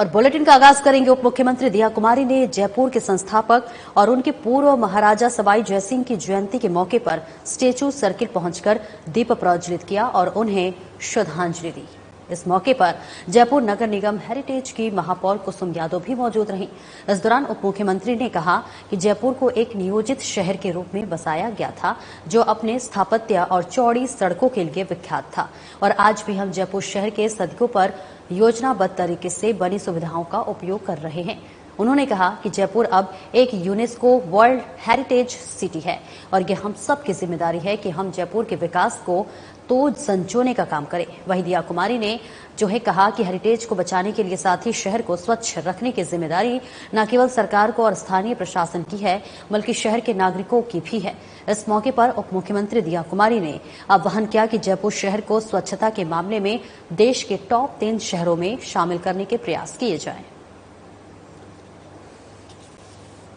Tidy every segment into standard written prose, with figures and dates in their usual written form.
और बुलेटिन का आगाज करेंगे। उप मुख्यमंत्री दिया कुमारी ने जयपुर के संस्थापक और उनके पूर्व महाराजा सवाई जयसिंह की जयंती के मौके पर स्टेच्यू सर्किल पहुंचकर दीप प्रज्वलित किया और उन्हें श्रद्धांजलि दी। इस मौके पर जयपुर नगर निगम हेरिटेज की महापौर कुसुम यादव भी मौजूद रहीं। इस दौरान उप मुख्यमंत्री ने कहा कि जयपुर को एक नियोजित शहर के रूप में बसाया गया था, जो अपने स्थापत्य और चौड़ी सड़कों के लिए विख्यात था, और आज भी हम जयपुर शहर के सड़कों पर योजनाबद्ध तरीके से बनी सुविधाओं का उपयोग कर रहे हैं। उन्होंने कहा कि जयपुर अब एक यूनेस्को वर्ल्ड हेरिटेज सिटी है और ये हम सब की जिम्मेदारी है कि हम जयपुर के विकास को तो संजोने का काम करें। वहीं दिया कुमारी ने जो है कहा कि हेरिटेज को बचाने के लिए साथ ही शहर को स्वच्छ रखने की जिम्मेदारी न केवल सरकार को और स्थानीय प्रशासन की है, बल्कि शहर के नागरिकों की भी है। इस मौके पर उप मुख्यमंत्री दिया कुमारी ने आह्वान किया कि जयपुर शहर को स्वच्छता के मामले में देश के टॉप 3 शहरों में शामिल करने के प्रयास किए जाएं।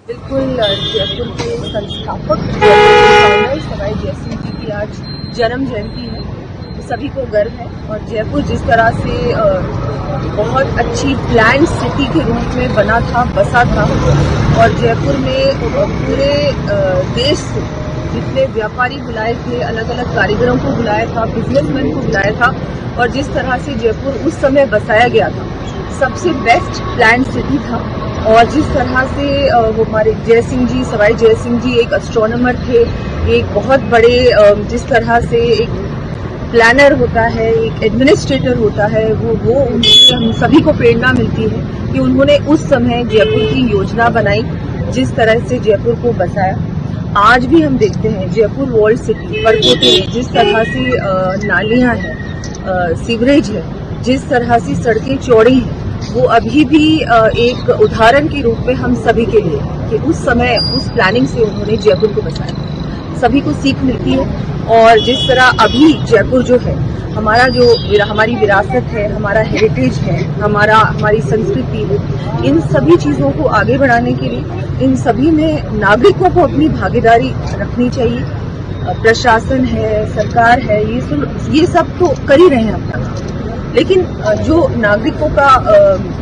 बिल्कुल, जयपुर के संस्थापक सवाई जयसिंह जी की आज जन्म जयंती है, सभी को गर्व है। और जयपुर जिस तरह से बहुत अच्छी प्लान सिटी के रूप में बना था, बसा था, और जयपुर में पूरे देश से जितने व्यापारी बुलाए थे, अलग अलग कारीगरों को बुलाया था, बिजनेसमैन को बुलाया था, और जिस तरह से जयपुर उस समय बसाया गया था, सबसे बेस्ट प्लान सिटी था। और जिस तरह से वो हमारे जयसिंह जी, सवाई जयसिंह जी एक एस्ट्रोनॉमर थे, एक बहुत बड़े जिस तरह से एक प्लानर होता है, एक एडमिनिस्ट्रेटर होता है, वो उनसे हम सभी को प्रेरणा मिलती है कि उन्होंने उस समय जयपुर की योजना बनाई, जिस तरह से जयपुर को बसाया। आज भी हम देखते हैं जयपुर वर्ल्ड सिटी परकोटे में जिस तरह से नालियां हैं, सीवरेज है, जिस तरह से सड़कें चौड़ी हैं, वो अभी भी एक उदाहरण के रूप में हम सभी के लिए कि उस समय उस प्लानिंग से उन्होंने जयपुर को बसाया। सभी को सीख मिलती है। और जिस तरह अभी जयपुर जो है, हमारी विरासत है, हमारा हेरिटेज है, हमारी संस्कृति है, इन सभी चीजों को आगे बढ़ाने के लिए इन सभी में नागरिकों को अपनी भागीदारी रखनी चाहिए। प्रशासन है, सरकार है, ये सब तो कर ही रहे हैं अपना, लेकिन जो नागरिकों का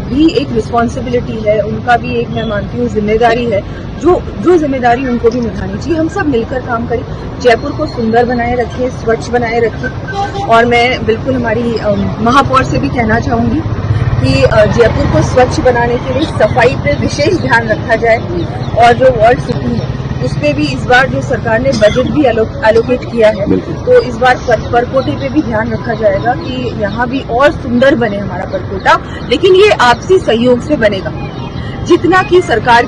भी एक रिस्पॉन्सिबिलिटी है, उनका भी एक, मैं मानती हूँ, जिम्मेदारी है, जो जिम्मेदारी उनको भी निभानी चाहिए। हम सब मिलकर काम करें, जयपुर को सुंदर बनाए रखें, स्वच्छ बनाए रखें। और मैं बिल्कुल हमारी महापौर से भी कहना चाहूंगी कि जयपुर को स्वच्छ बनाने के लिए सफाई पे विशेष ध्यान रखा जाए। और जो वर्ल्ड सिटी है उस पे भी इस बार जो सरकार ने बजट भी एलोकेट किया है, तो इस बार परकोटे पे भी ध्यान रखा जाएगा कि यहाँ भी और सुंदर बने हमारा परकोटा। लेकिन ये आपसी सहयोग से बनेगा। जितना कि सरकार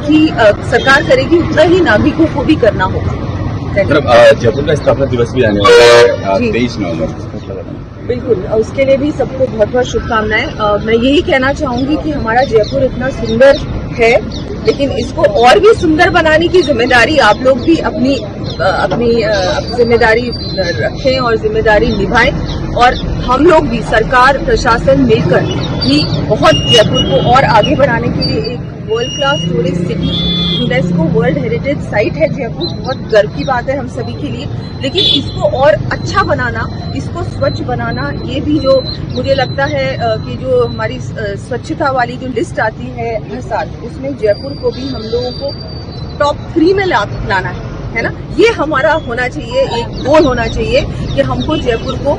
करेगी, उतना ही नागरिकों को भी करना होगा। जयपुर का स्थापना दिवस भी आने वाला है 23 नवंबर। बिल्कुल, उसके लिए भी सबको बहुत बहुत शुभकामनाएं। मैं यही कहना चाहूंगी कि हमारा जयपुर इतना सुंदर है, लेकिन इसको और भी सुंदर बनाने की जिम्मेदारी आप लोग भी अपनी जिम्मेदारी रखें और जिम्मेदारी निभाएं। और हम लोग भी, सरकार, प्रशासन मिलकर ही बहुत जयपुर को और आगे बढ़ाने के लिए एक world class tourist city, UNESCO world heritage site है जयपुर। बहुत गर्व की बात है हम सभी के लिए, लेकिन इसको और अच्छा बनाना, इसको स्वच्छ बनाना, ये भी जो मुझे लगता है कि जो हमारी स्वच्छता वाली जो लिस्ट आती है हर साल, उसमें जयपुर को भी हम लोगों को टॉप 3 में लाना है ना। ये हमारा होना चाहिए, एक गोल होना चाहिए कि हमको जयपुर को।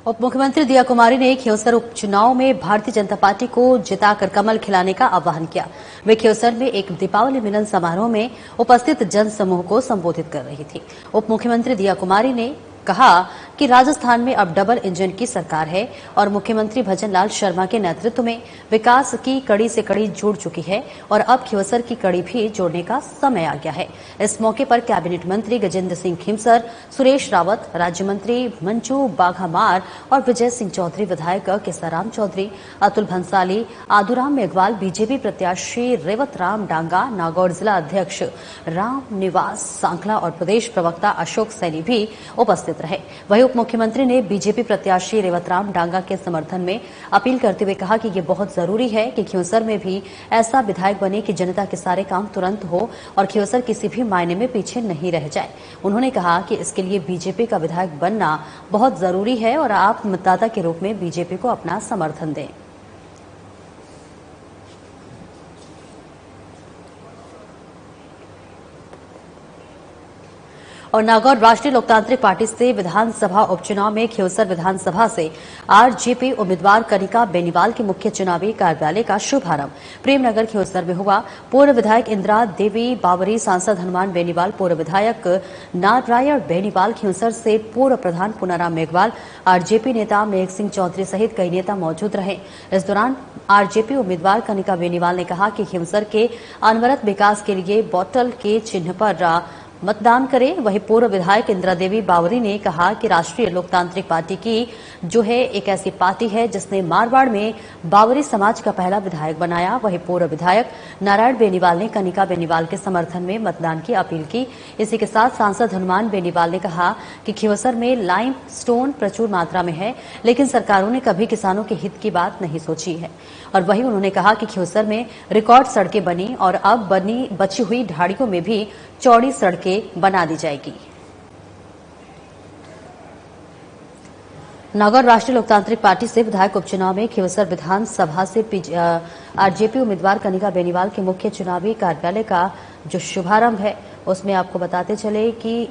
उप मुख्यमंत्री दिया कुमारी ने खियोसर उपचुनाव में भारतीय जनता पार्टी को जिताकर कमल खिलाने का आह्वान किया। वे खियोसर में एक दीपावली मिलन समारोह में उपस्थित जनसमूह को संबोधित कर रही थी। उप मुख्यमंत्री दिया कुमारी ने कहा कि राजस्थान में अब डबल इंजन की सरकार है और मुख्यमंत्री भजनलाल शर्मा के नेतृत्व में विकास की कड़ी से कड़ी जुड़ चुकी है और अब खियोसर की कड़ी भी जोड़ने का समय आ गया है। इस मौके पर कैबिनेट मंत्री गजेंद्र सिंह खीमसर, सुरेश रावत, राज्य मंत्री मंजू बाघामार और विजय सिंह चौधरी, विधायक केसाराम चौधरी, अतुल भंसाली, आदूराम मेघवाल, बीजेपी प्रत्याशी रेवत राम डांगा, नागौर जिला अध्यक्ष राम निवास सांखला और प्रदेश प्रवक्ता अशोक सैनी भी उपस्थित रहे। वहीं उप मुख्यमंत्री ने बीजेपी प्रत्याशी रेवतराम डांगा के समर्थन में अपील करते हुए कहा कि ये बहुत जरूरी है कि खियोसर में भी ऐसा विधायक बने कि जनता के सारे काम तुरंत हो और खियोसर किसी भी मायने में पीछे नहीं रह जाए। उन्होंने कहा कि इसके लिए बीजेपी का विधायक बनना बहुत जरूरी है और आप मतदाता के रूप में बीजेपी को अपना समर्थन दें। और नागौर राष्ट्रीय लोकतांत्रिक पार्टी से विधानसभा उपचुनाव में खियोसर विधानसभा से आरजेपी उम्मीदवार कनिका बेनीवाल के मुख्य चुनावी कार्यालय का शुभारंभ प्रेमनगर खियोसर में हुआ। पूर्व विधायक इंदिरा देवी बावरी, सांसद हनुमान बेनीवाल, पूर्व विधायक नारायण बेनीवाल खियोसर से पूर्व प्रधान पुनाराम मेघवाल, आरजेपी नेता मेघ सिंह चौधरी सहित कई नेता मौजूद रहे। इस दौरान आरजेपी उम्मीदवार कनिका बेनीवाल ने कहा कि खियोसर के अनवरत विकास के लिए बॉटल के चिन्ह पर मतदान करें। वहीं पूर्व विधायक इंदिरा देवी बावरी ने कहा कि राष्ट्रीय लोकतांत्रिक पार्टी की जो है एक ऐसी पार्टी है जिसने मारवाड़ में बावरी समाज का पहला विधायक बनाया। वहीं पूर्व विधायक नारायण बेनीवाल ने कनिका बेनीवाल के समर्थन में मतदान की अपील की। इसी के साथ सांसद हनुमान बेनीवाल ने कहा कि खियोसर में लाइम स्टोन प्रचुर मात्रा में है, लेकिन सरकारों ने कभी किसानों के हित की बात नहीं सोची है। और वहीं उन्होंने कहा कि खियोसर में रिकॉर्ड सड़कें बनी और अब बची हुई ढाड़ियों में भी चौड़ी सड़कें बना दी जाएगी। नागौर राष्ट्रीय लोकतांत्रिक पार्टी से विधायक उपचुनाव में खियोसर विधानसभा से आरजेपी उम्मीदवार कनिका बेनीवाल के मुख्य चुनावी कार्यालय का जो शुभारंभ है उसमें आपको बताते चले कि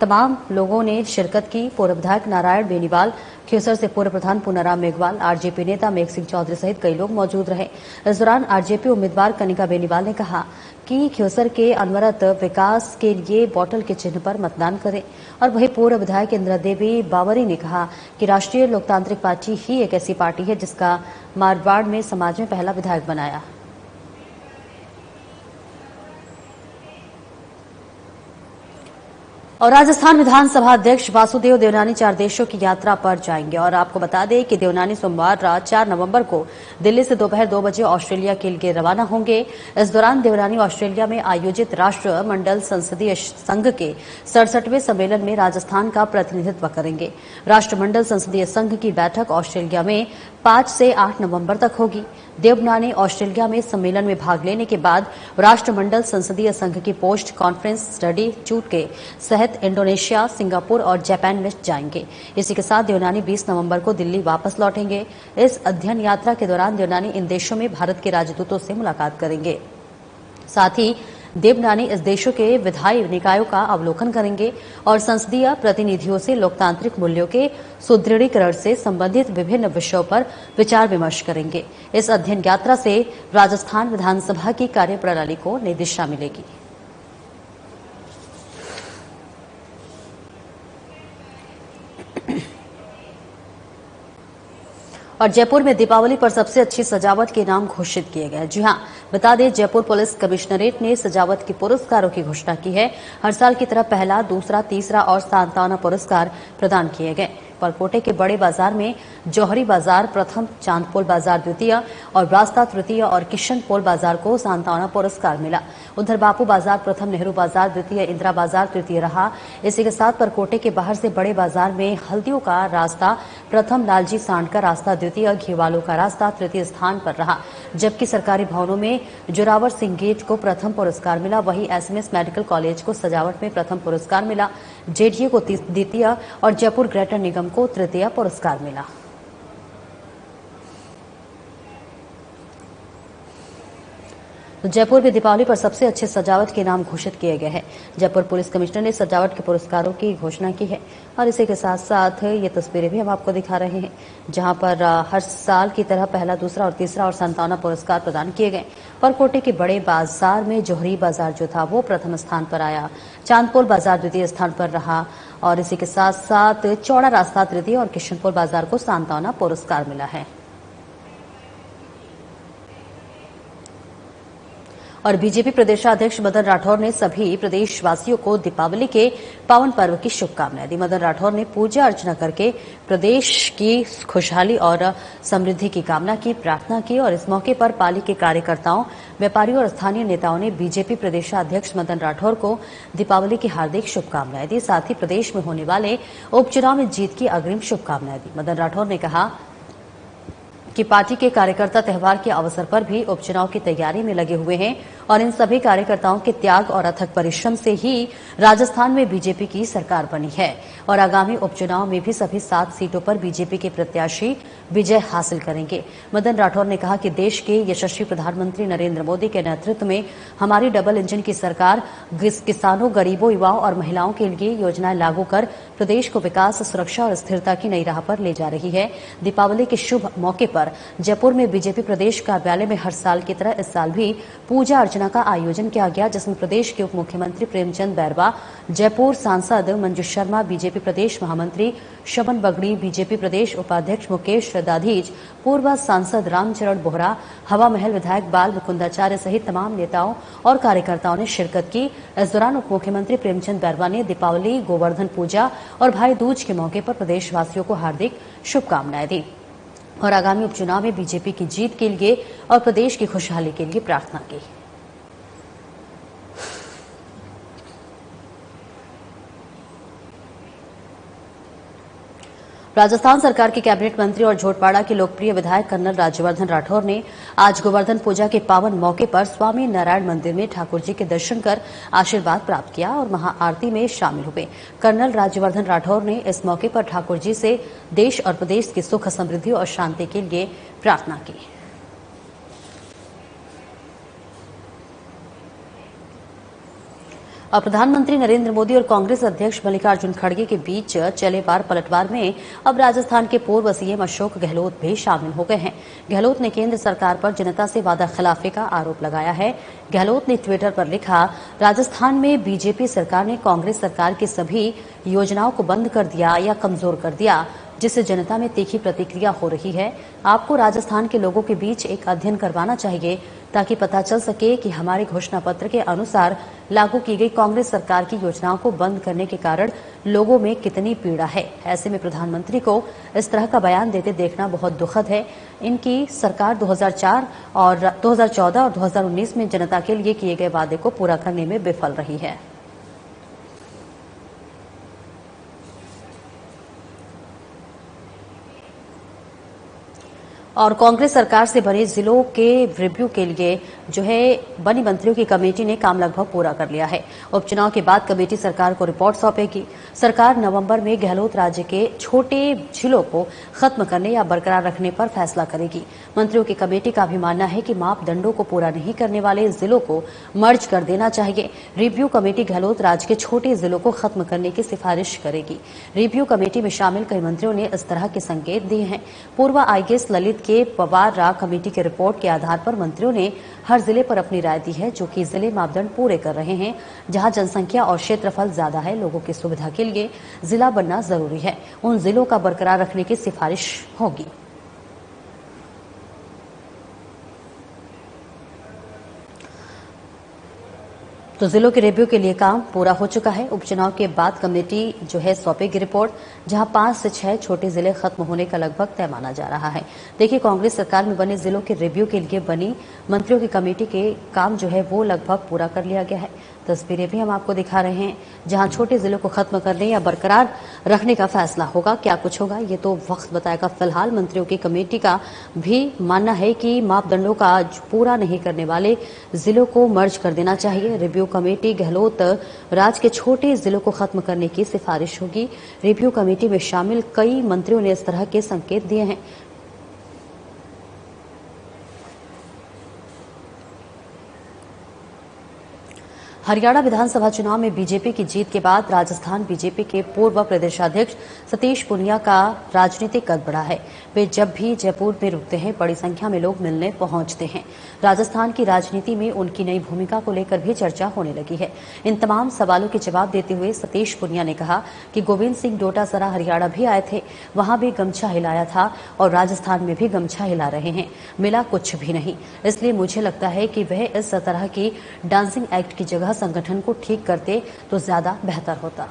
तमाम लोगों ने शिरकत की। पूर्व विधायक नारायण बेनीवाल, खियोसर से पूर्व प्रधान पुनाराम मेघवाल, आरजेपी नेता मेघ सिंह चौधरी सहित कई लोग मौजूद रहे। इस दौरान आरजेपी उम्मीदवार कनिका बेनीवाल ने कहा कि खियोसर के अनवरत विकास के लिए बॉटल के चिन्ह पर मतदान करें। और वहीं पूर्व विधायक इंदिरा देवी बावरी ने कहा कि राष्ट्रीय लोकतांत्रिक पार्टी ही एक ऐसी पार्टी है जिसका मारवाड़ में समाज में पहला विधायक बनाया। और राजस्थान विधानसभा अध्यक्ष वासुदेव देवनानी 4 देशों की यात्रा पर जाएंगे। और आपको बता दें कि देवनानी सोमवार रात 4 नवंबर को दिल्ली से दोपहर 2 बजे ऑस्ट्रेलिया के लिए रवाना होंगे। इस दौरान देवनानी ऑस्ट्रेलिया में आयोजित राष्ट्रमंडल संसदीय संघ के 67वें सम्मेलन में राजस्थान का प्रतिनिधित्व करेंगे। राष्ट्रमंडल संसदीय संघ की बैठक ऑस्ट्रेलिया में 5 से 8 नवंबर तक होगी। देवनानी ऑस्ट्रेलिया में सम्मेलन में भाग लेने के बाद राष्ट्रमंडल संसदीय संघ की पोस्ट कॉन्फ्रेंस स्टडी टूर के सहित इंडोनेशिया, सिंगापुर और जापान में जाएंगे। इसी के साथ देवनानी 20 नवंबर को दिल्ली वापस लौटेंगे। इस अध्ययन यात्रा के दौरान देवनानी इन देशों में भारत के राजदूतों से मुलाकात करेंगे। साथ ही देवनानी इस देशों के विधायी निकायों का अवलोकन करेंगे और संसदीय प्रतिनिधियों से लोकतांत्रिक मूल्यों के सुदृढ़ीकरण से संबंधित विभिन्न विषयों पर विचार विमर्श करेंगे। इस अध्ययन यात्रा से राजस्थान विधानसभा की कार्यप्रणाली को नई दिशा मिलेगी। और जयपुर में दीपावली पर सबसे अच्छी सजावट के नाम घोषित किए गए। जी हां, बता दें जयपुर पुलिस कमिश्नरेट ने सजावट के पुरस्कारों की घोषणा की है। हर साल की तरह पहला, दूसरा, तीसरा और सांत्वना पुरस्कार प्रदान किए गए। परकोटे के बड़े बाजार में जौहरी बाजार प्रथम, चांदपोल बाजार द्वितीय और रास्ता तृतीय और किशनपोल बाजार को सांत्वना पुरस्कार मिला। उधर बापू बाजार प्रथम, नेहरू बाजार द्वितीय, इंदिरा बाजार तृतीय रहा। इसी के साथ परकोटे के बाहर से बड़े बाजार में हल्दियों का रास्ता प्रथम, लालजी सांड का रास्ता द्वितीय, घीवालों का रास्ता तृतीय स्थान पर रहा। जबकि सरकारी भवनों में जोरावर सिंह गेट को प्रथम पुरस्कार मिला। वहीं एसएमएस मेडिकल कॉलेज को सजावट में प्रथम पुरस्कार मिला, जेडीए को द्वितीय और जयपुर ग्रेटर निगम को तृतीय पुरस्कार मिला। तो जयपुर में दीपावली पर सबसे अच्छे सजावट के नाम घोषित किए गए हैं। जयपुर पुलिस कमिश्नर ने सजावट के पुरस्कारों की घोषणा की है। और इसी के साथ साथ ये तस्वीरें भी हम आपको दिखा रहे हैं, जहां पर हर साल की तरह पहला, दूसरा और तीसरा और सांत्वना पुरस्कार प्रदान किए गए। परकोटे के बड़े बाजार में जौहरी बाजार जो था वो प्रथम स्थान पर आया, चांदपोल बाजार द्वितीय स्थान पर रहा और इसी के साथ साथ चौड़ा रास्ता तृतीय और किशनपोल बाजार को सांत्वना पुरस्कार मिला है। और बीजेपी प्रदेशाध्यक्ष मदन राठौर ने सभी प्रदेशवासियों को दीपावली के पावन पर्व की शुभकामनाएं दी। मदन राठौर ने पूजा अर्चना करके प्रदेश की खुशहाली और समृद्धि की कामना की, प्रार्थना की और इस मौके पर पार्टी के कार्यकर्ताओं, व्यापारियों और स्थानीय नेताओं ने बीजेपी प्रदेशाध्यक्ष मदन राठौर को दीपावली की हार्दिक शुभकामनाएं दी। साथ ही प्रदेश में होने वाले उपचुनाव में जीत की अग्रिम शुभकामनाएं दी। मदन राठौर ने कहा कि पार्टी के कार्यकर्ता त्योहार के अवसर पर भी उपचुनाव की तैयारी में लगे हुए हैं और इन सभी कार्यकर्ताओं के त्याग और अथक परिश्रम से ही राजस्थान में बीजेपी की सरकार बनी है और आगामी उपचुनाव में भी सभी 7 सीटों पर बीजेपी के प्रत्याशी विजय हासिल करेंगे। मदन राठौर ने कहा कि देश के यशस्वी प्रधानमंत्री नरेंद्र मोदी के नेतृत्व में हमारी डबल इंजन की सरकार किसानों, गरीबों, युवाओं और महिलाओं के लिए योजनाएं लागू कर प्रदेश को विकास, सुरक्षा और स्थिरता की नई राह पर ले जा रही है। दीपावली के शुभ मौके पर जयपुर में बीजेपी प्रदेश कार्यालय में हर साल की तरह इस साल भी पूजा अर्चना का आयोजन किया गया, जिसमें प्रदेश के उप मुख्यमंत्री प्रेमचंद बैरवा, जयपुर सांसद मंजू शर्मा, बीजेपी प्रदेश महामंत्री शबन बगड़ी, बीजेपी प्रदेश उपाध्यक्ष मुकेश दाधीज, पूर्व सांसद रामचरण बोहरा, हवा महल विधायक बाल मुकुंदाचार्य सहित तमाम नेताओं और कार्यकर्ताओं ने शिरकत की। इस दौरान उप मुख्यमंत्री प्रेमचंद बैरवा ने दीपावली, गोवर्धन पूजा और भाई दूज के मौके पर प्रदेशवासियों को हार्दिक शुभकामनाएं दी और आगामी उपचुनाव में बीजेपी की जीत के लिए और प्रदेश की खुशहाली के लिए प्रार्थना की। राजस्थान सरकार के कैबिनेट मंत्री और झोटवाड़ा के लोकप्रिय विधायक कर्नल राज्यवर्धन राठौर ने आज गोवर्धन पूजा के पावन मौके पर स्वामी नारायण मंदिर में ठाकुर जी के दर्शन कर आशीर्वाद प्राप्त किया और महाआरती में शामिल हुए। कर्नल राज्यवर्धन राठौर ने इस मौके पर ठाकुर जी से देश और प्रदेश की सुख, समृद्धि और शांति के लिए प्रार्थना की। और प्रधानमंत्री नरेंद्र मोदी और कांग्रेस अध्यक्ष मल्लिकार्जुन खड़गे के बीच चले बार पलटवार में अब राजस्थान के पूर्व सीएम अशोक गहलोत भी शामिल हो गए हैं। गहलोत ने केंद्र सरकार पर जनता से वादा खिलाफी का आरोप लगाया है। गहलोत ने ट्विटर पर लिखा, राजस्थान में बीजेपी सरकार ने कांग्रेस सरकार की सभी योजनाओं को बंद कर दिया या कमजोर कर दिया, जिससे जनता में तीखी प्रतिक्रिया हो रही है। आपको राजस्थान के लोगों के बीच एक अध्ययन करवाना चाहिए ताकि पता चल सके कि हमारे घोषणा पत्र के अनुसार लागू की गई कांग्रेस सरकार की योजनाओं को बंद करने के कारण लोगों में कितनी पीड़ा है। ऐसे में प्रधानमंत्री को इस तरह का बयान देते देखना बहुत दुखद है। इनकी सरकार 2014 और 2019 में जनता के लिए किए गए वादे को पूरा करने में विफल रही है। और कांग्रेस सरकार से बने जिलों के रिव्यू के लिए जो है बनी मंत्रियों की कमेटी ने काम लगभग पूरा कर लिया है। उपचुनाव के बाद कमेटी सरकार को रिपोर्ट सौंपेगी। सरकार नवंबर में गहलोत राज्य के छोटे जिलों को खत्म करने या बरकरार रखने पर फैसला करेगी। मंत्रियों की कमेटी का भी मानना है कि मापदंडों को पूरा नहीं करने वाले जिलों को मर्ज कर देना चाहिए। रिव्यू कमेटी गहलोत राज्य के छोटे जिलों को खत्म करने की सिफारिश करेगी। रिव्यू कमेटी में शामिल कई मंत्रियों ने इस तरह के संकेत दिए हैं। पूर्व आईएएस ललित के पवार रा कमेटी की रिपोर्ट के आधार पर मंत्रियों ने हर जिले पर अपनी राय दी है, जो कि जिले मापदंड पूरे कर रहे हैं। जहां जनसंख्या और क्षेत्रफल ज्यादा है, लोगों की सुविधा के लिए जिला बनना जरूरी है, उन जिलों का बरकरार रखने की सिफारिश होगी। तो जिलों के रिव्यू के लिए काम पूरा हो चुका है। उपचुनाव के बाद कमेटी जो है सौंपेगी रिपोर्ट, जहां 5 से 6 छोटे जिले खत्म होने का लगभग तय माना जा रहा है। देखिए, कांग्रेस सरकार में बने जिलों के रिव्यू के लिए बनी मंत्रियों की कमेटी के काम जो है वो लगभग पूरा कर लिया गया है। तस्वीरें भी हम आपको दिखा रहे हैं, जहां छोटे जिलों को खत्म करने या बरकरार रखने का फैसला होगा। क्या कुछ होगा ये तो वक्त बताएगा। फिलहाल मंत्रियों की कमेटी का भी मानना है कि मापदंडों का पूरा नहीं करने वाले जिलों को मर्ज कर देना चाहिए। रिव्यू कमेटी गहलोत राज्य के छोटे जिलों को खत्म करने की सिफारिश होगी। रिव्यू कमेटी में शामिल कई मंत्रियों ने इस तरह के संकेत दिए हैं। हरियाणा विधानसभा चुनाव में बीजेपी की जीत के बाद राजस्थान बीजेपी के पूर्व प्रदेशाध्यक्ष सतीश पूनिया का राजनीतिक कद बढ़ा है। वे जब भी जयपुर में रुकते हैं, बड़ी संख्या में लोग मिलने पहुंचते हैं। राजस्थान की राजनीति में उनकी नई भूमिका को लेकर भी चर्चा होने लगी है। इन तमाम सवालों के जवाब देते हुए सतीश पूनिया ने कहा कि गोविंद सिंह डोटासरा हरियाणा भी आए थे, वहां भी गमछा हिलाया था और राजस्थान में भी गमछा हिला रहे हैं, मिला कुछ भी नहीं। इसलिए मुझे लगता है कि वह इस तरह की डांसिंग एक्ट की जगह संगठन को ठीक करते तो ज्यादा बेहतर होता।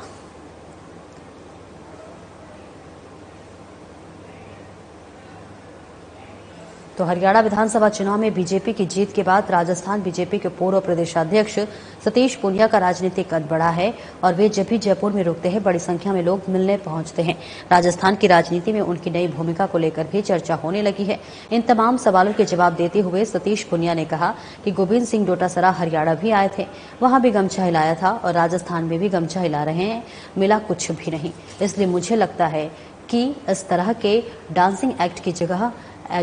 तो हरियाणा विधानसभा चुनाव में बीजेपी की जीत के बाद राजस्थान बीजेपी के पूर्व प्रदेशाध्यक्ष सतीश पूनिया का राजनीतिक कद बड़ा है और वे जब भी जयपुर में रुकते हैं बड़ी संख्या में लोग मिलने पहुंचते हैं। राजस्थान की राजनीति में उनकी नई भूमिका को लेकर भी चर्चा होने लगी है। इन तमाम सवालों के जवाब देते हुए सतीश पूनिया ने कहा कि गोविंद सिंह डोटासरा हरियाणा भी आए थे, वहां भी गमछा हिलाया था और राजस्थान में भी गमछा हिला रहे हैं, मिला कुछ भी नहीं। इसलिए मुझे लगता है कि इस तरह के डांसिंग एक्ट की जगह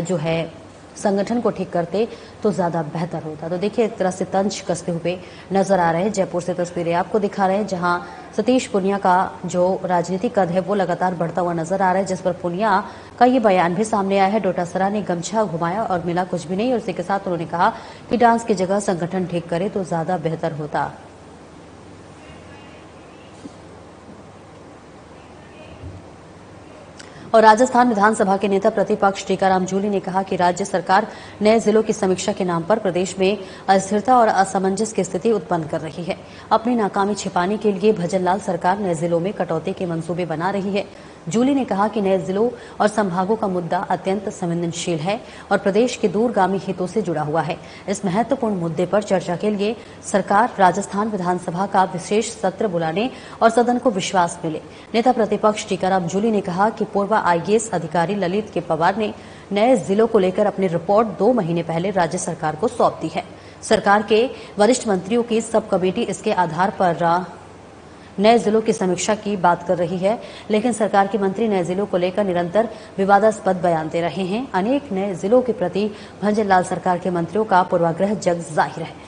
जो है संगठन को ठीक करते तो ज्यादा बेहतर होता। तो देखिए एक तरह से तंज कसते हुए नजर आ रहे हैं। जयपुर से तस्वीरें आपको दिखा रहे हैं जहां सतीश पूनिया का जो राजनीतिक कद है वो लगातार बढ़ता हुआ नजर आ रहा है, जिस पर पूनिया का ये बयान भी सामने आया है। डोटासरा ने गमछा घुमाया और मिला कुछ भी नहीं और इसी के साथ उन्होंने कहा कि डांस की जगह संगठन ठीक करे तो ज्यादा बेहतर होता। और राजस्थान विधानसभा के नेता प्रतिपक्ष टीकाराम जूली ने कहा कि राज्य सरकार नए जिलों की समीक्षा के नाम पर प्रदेश में अस्थिरता और असमंजस की स्थिति उत्पन्न कर रही है। अपनी नाकामी छिपाने के लिए भजनलाल सरकार नए जिलों में कटौती के मंसूबे बना रही है। जूली ने कहा कि नए जिलों और संभागों का मुद्दा अत्यंत संवेदनशील है और प्रदेश के दूरगामी हितों से जुड़ा हुआ है। इस महत्वपूर्ण मुद्दे पर चर्चा के लिए सरकार राजस्थान विधानसभा का विशेष सत्र बुलाने और सदन को विश्वास मिले। नेता प्रतिपक्ष टीकाराम जूली ने कहा कि पूर्व आईएएस अधिकारी ललित के पवार ने नए जिलों को लेकर अपनी रिपोर्ट 2 महीने पहले राज्य सरकार को सौंप दी है। सरकार के वरिष्ठ मंत्रियों की सब कमेटी इसके आधार पर नए जिलों की समीक्षा की बात कर रही है, लेकिन सरकार के मंत्री नए जिलों को लेकर निरंतर विवादास्पद बयान दे रहे हैं। अनेक नए जिलों के प्रति भंजनलाल सरकार के मंत्रियों का पूर्वाग्रह जग जाहिर है।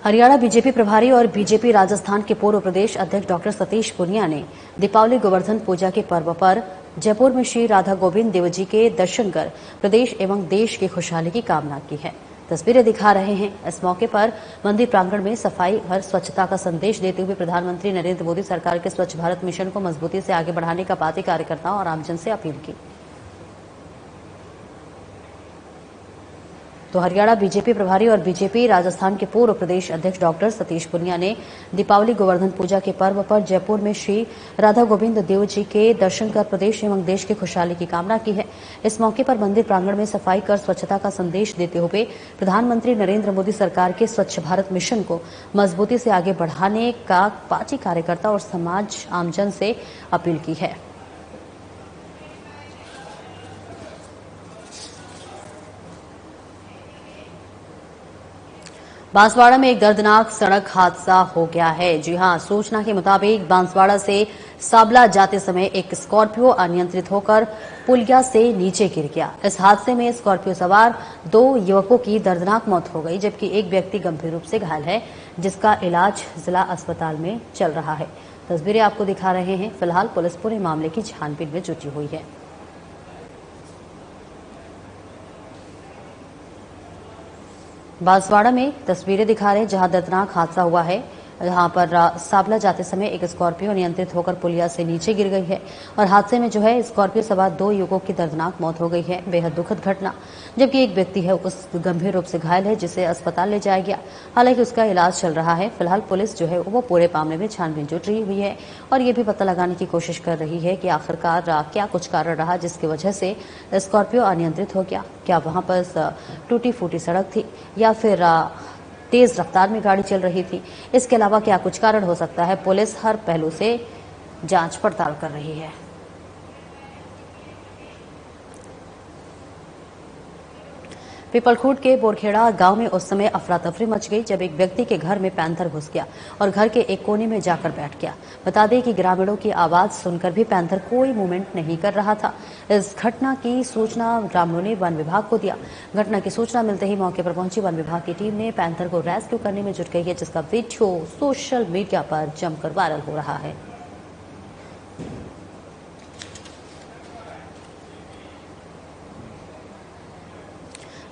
हरियाणा बीजेपी प्रभारी और बीजेपी राजस्थान के पूर्व प्रदेश अध्यक्ष डॉक्टर सतीश पूनिया ने दीपावली गोवर्धन पूजा के पर्व पर जयपुर में श्री राधा गोविंद देव जी के दर्शन कर प्रदेश एवं देश की खुशहाली की कामना की है। तस्वीरें दिखा रहे हैं। इस मौके पर मंदिर प्रांगण में सफाई और स्वच्छता का संदेश देते हुए प्रधानमंत्री नरेंद्र मोदी सरकार के स्वच्छ भारत मिशन को मजबूती से आगे बढ़ाने का पार्टी कार्यकर्ताओं और आमजन से अपील की। तो हरियाणा बीजेपी प्रभारी और बीजेपी राजस्थान के पूर्व प्रदेश अध्यक्ष डॉक्टर सतीश पूनिया ने दीपावली गोवर्धन पूजा के पर्व पर जयपुर में श्री राधा गोविंद देव जी के दर्शन कर प्रदेश एवं देश की खुशहाली की कामना की है। इस मौके पर मंदिर प्रांगण में सफाई कर स्वच्छता का संदेश देते हुए प्रधानमंत्री नरेंद्र मोदी सरकार के स्वच्छ भारत मिशन को मजबूती से आगे बढ़ाने का पार्टी कार्यकर्ता और समाज आमजन से अपील की है। बांसवाड़ा में एक दर्दनाक सड़क हादसा हो गया है। जी हां, सूचना के मुताबिक बांसवाड़ा से साबला जाते समय एक स्कॉर्पियो अनियंत्रित होकर पुलिया से नीचे गिर गया। इस हादसे में स्कॉर्पियो सवार 2 युवकों की दर्दनाक मौत हो गई, जबकि एक व्यक्ति गंभीर रूप से घायल है, जिसका इलाज जिला अस्पताल में चल रहा है। तस्वीरें आपको दिखा रहे हैं। फिलहाल पुलिस पूरे मामले की छानबीन में जुटी हुई है। बांसवाड़ा में तस्वीरें दिखा रहे हैं जहां दर्दनाक हादसा हुआ है, जहां पर साबला जाते समय एक स्कॉर्पियो नियंत्रित होकर पुलिया से नीचे गिर गई है और हादसे में जो है स्कॉर्पियो सवार 2 युवकों की दर्दनाक मौत हो गई है। बेहद दुखद घटना, जबकि एक व्यक्ति है उस गंभीर रूप से घायल है, जिसे अस्पताल ले जाया गया। हालांकि उसका इलाज चल रहा है। फिलहाल पुलिस जो है वो पूरे मामले में छानबीन जुट रही हुई है और ये भी पता लगाने की कोशिश कर रही है कि आखिरकार क्या कुछ कारण रहा जिसकी वजह से स्कॉर्पियो अनियंत्रित हो गया। क्या वहां पर टूटी फूटी सड़क थी या फिर तेज रफ्तार में गाड़ी चल रही थी? इसके अलावा क्या कुछ कारण हो सकता है? पुलिस हर पहलू से जांच पड़ताल कर रही है। पीपलखूट के बोरखेड़ा गांव में उस समय अफरा तफरी मच गई जब एक व्यक्ति के घर में पैंथर घुस गया और घर के एक कोने में जाकर बैठ गया। बता दें कि ग्रामीणों की आवाज सुनकर भी पैंथर कोई मूवमेंट नहीं कर रहा था। इस घटना की सूचना ग्रामीणों ने वन विभाग को दिया। घटना की सूचना मिलते ही मौके पर पहुंची वन विभाग की टीम ने पैंथर को रेस्क्यू करने में जुट गई है, जिसका वीडियो सोशल मीडिया पर जमकर वायरल हो रहा है।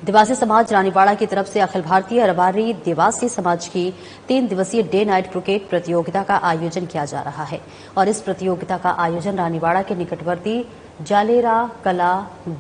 देवासी समाज रानीवाड़ा की तरफ से अखिल भारतीय रबारी देवासी समाज की 3 दिवसीय डे नाइट क्रिकेट प्रतियोगिता का आयोजन किया जा रहा है और इस प्रतियोगिता का आयोजन रानीवाड़ा के निकटवर्ती जालेरा कला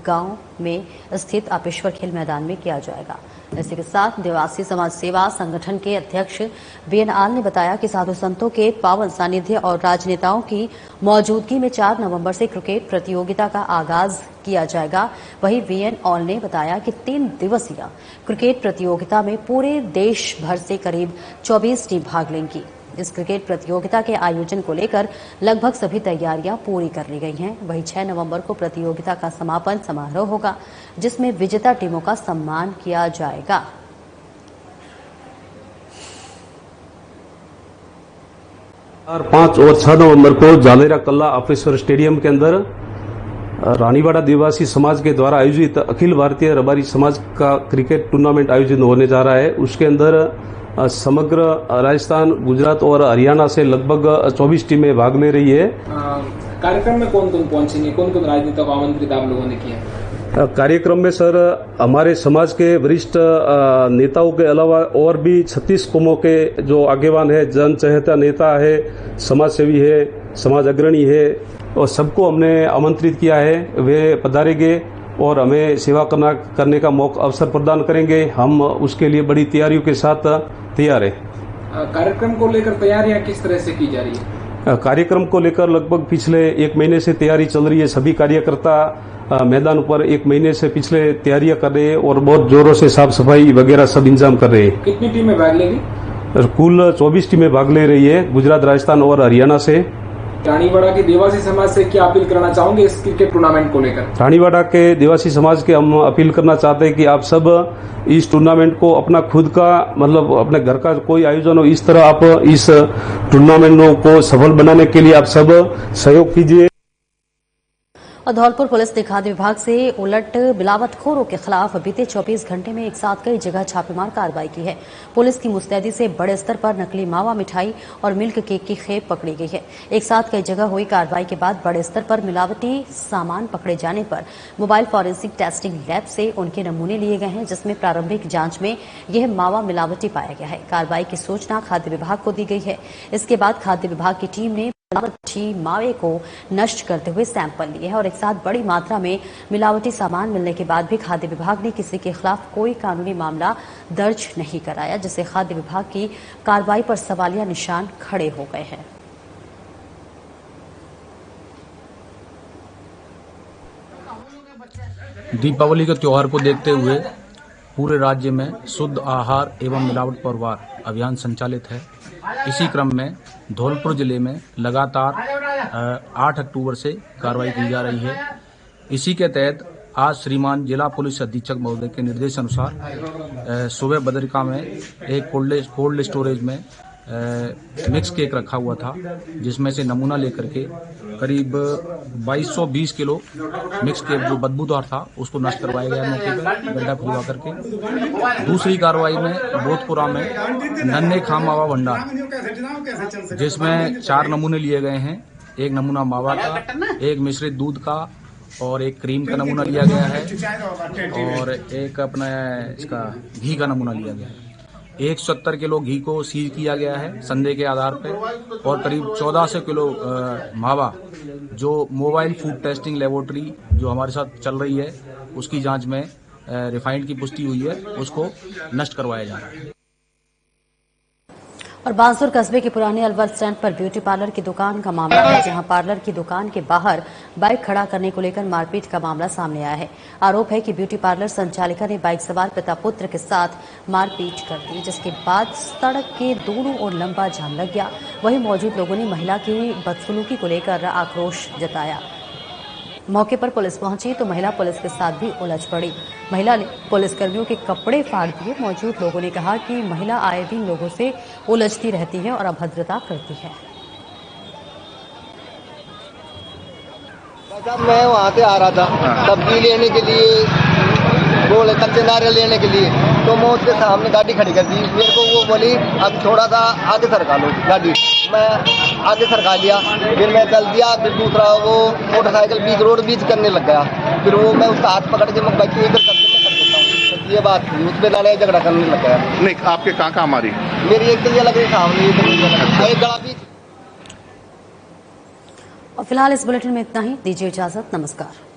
गांव में स्थित आपेश्वर खेल मैदान में किया जाएगा। इसी के साथ देवासी समाज सेवा संगठन के अध्यक्ष बीएनआर ने बताया कि साधु संतों के पावन सानिध्य और राजनेताओं की मौजूदगी में 4 नवंबर से क्रिकेट प्रतियोगिता का आगाज किया जाएगा। वहीं वीएन ऑल ने बताया कि 3 दिवसीय क्रिकेट प्रतियोगिता में पूरे देश भर से करीब 24 टीम भाग लेंगी। इस क्रिकेट प्रतियोगिता के आयोजन को लेकर लगभग सभी तैयारियां पूरी कर ली गई हैं। वहीं 6 नवंबर को प्रतियोगिता का समापन समारोह होगा, जिसमें विजेता टीमों का सम्मान किया जाएगा। 5 और 6 नवंबर को जालेरा कल्ला ऑफिसर स्टेडियम के अंदर रानीवाड़ा आदिवासी समाज के द्वारा आयोजित अखिल भारतीय रबारी समाज का क्रिकेट टूर्नामेंट आयोजित होने जा रहा है। उसके अंदर समग्र राजस्थान, गुजरात और हरियाणा से लगभग 24 टीमें भाग ले रही है। कार्यक्रम में कौन कौन पहुंचेंगे, कौन कौन राजनेता को आमंत्रित आप लोगों ने किया? कार्यक्रम में सर हमारे समाज के वरिष्ठ नेताओं के अलावा और भी 36 कौमों के जो आगेवान है, जन चहेता नेता है, समाज सेवी है, समाज अग्रणी है, और सबको हमने आमंत्रित किया है। वे पधारेंगे और हमें सेवा करने का मौका अवसर प्रदान करेंगे। हम उसके लिए बड़ी तैयारियों के साथ तैयार है। कार्यक्रम को लेकर तैयारियां किस तरह से की जा रही है? कार्यक्रम को लेकर लगभग पिछले 1 महीने से तैयारी चल रही है। सभी कार्यकर्ता मैदान पर 1 महीने से पिछले तैयारियां कर रहे हैं और बहुत जोरों से साफ सफाई वगैरह सब इंतजाम कर रहे हैं। कितनी टीमें भाग लेंगी? कुल 24 टीमें भाग ले रही है, गुजरात, राजस्थान और हरियाणा से। रानीवाड़ा के देवासी समाज से क्या अपील करना चाहोगे इस क्रिकेट टूर्नामेंट को लेकर? रानीवाड़ा के देवासी समाज के हम अपील करना चाहते हैं कि आप सब इस टूर्नामेंट को अपना खुद का मतलब अपने घर का कोई आयोजन हो, इस तरह आप इस टूर्नामेंटों को सफल बनाने के लिए आप सब सहयोग कीजिए। और धौलपुर पुलिस ने खाद्य विभाग से उलट मिलावटखोरों के खिलाफ बीते 24 घंटे में एक साथ कई जगह छापेमार कार्रवाई की है। पुलिस की मुस्तैदी से बड़े स्तर पर नकली मावा मिठाई और मिल्क केक की खेप पकड़ी गई है। एक साथ कई जगह हुई कार्रवाई के बाद बड़े स्तर पर मिलावटी सामान पकड़े जाने पर मोबाइल फॉरेंसिक टेस्टिंग लैब से उनके नमूने लिए गए हैं, जिसमें प्रारंभिक जांच में यह मावा मिलावटी पाया गया है। कार्रवाई की सूचना खाद्य विभाग को दी गई है। इसके बाद खाद्य विभाग की टीम ने मिलावटी मावे को नष्ट करते हुए सैंपल लिए हैं और एक साथ बड़ी मात्रा में मिलावटी सामान मिलने के बाद भी खाद्य विभाग ने किसी के खिलाफ कोई कानूनी मामला दर्ज नहीं कराया, जिससे खाद्य विभाग की कार्रवाई पर सवालिया निशान खड़े हो गए हैं। दीपावली के त्योहार को देखते हुए पूरे राज्य में शुद्ध आहार एवं मिलावट पर वार अभियान संचालित है। इसी क्रम में धौलपुर जिले में लगातार 8 अक्टूबर से कार्रवाई की जा रही है। इसी के तहत आज श्रीमान जिला पुलिस अधीक्षक महोदय के निर्देश अनुसार सुबह बदरिका में एक कोल्ड स्टोरेज में मिक्स केक रखा हुआ था, जिसमें से नमूना लेकर के करीब 2220 किलो मिक्स केक जो बदबूदार था उसको नष्ट करवाया गया मौके पर गड्ढा खुलवा करके। दूसरी कार्रवाई में बोधपुरा में नन्हे खाम मावा भंडार, जिसमें 4 नमूने लिए गए हैं। एक नमूना मावा का, एक मिश्रित दूध का और एक क्रीम का नमूना लिया गया है और एक अपना इसका घी का नमूना लिया गया है। 170 किलो घी को सील किया गया है संदेह के आधार पर और करीब 1400 किलो मावा जो मोबाइल फूड टेस्टिंग लेबोरेटरी जो हमारे साथ चल रही है उसकी जांच में रिफाइंड की पुष्टि हुई है, उसको नष्ट करवाया जा रहा है। और बांसुर कस्बे के पुराने अलवर स्टैंड पर ब्यूटी पार्लर की दुकान का मामला है, जहां पार्लर की दुकान के बाहर बाइक खड़ा करने को लेकर मारपीट का मामला सामने आया है। आरोप है कि ब्यूटी पार्लर संचालिका ने बाइक सवार पिता पुत्र के साथ मारपीट कर दी, जिसके बाद सड़क के दोनों ओर लंबा जाम लग गया। वहीं मौजूद लोगों ने महिला की बदसलूकी को लेकर आक्रोश जताया। मौके पर पुलिस पहुंची तो महिला पुलिस के साथ भी उलझ पड़ी। महिला ने पुलिसकर्मियों के कपड़े फाड़ दिए। मौजूद लोगों ने कहा कि महिला आए दिन लोगों से उलझती रहती है और अभद्रता करती है। मैं वहाँ से आ रहा था सब्जी लेने के लिए, बोले कच्चे नारियल लेने के लिए, तो मैं उसके सामने गाड़ी खड़ी कर दी। मेरे को वो बोली अब थोड़ा सा आगे सरका लो गाड़ी। मैं आगे सरका लिया, फिर मैं चल दिया। फिर दूसरा वो मोटरसाइकिल बीच रोड बीच करने लग गया। फिर वो मैं उसका हाथ पकड़ के मैं बाइक इधर करके मैं कर देता हूँ। ये बात थी, उस पर नाले झगड़ा करने लग गया। नहीं, आपके कहाँ मारी? मेरी एक तो ये लग रही सामने, एक गला बीच। और फिलहाल इस बुलेटिन में इतना ही। दीजिए इजाजत। नमस्कार।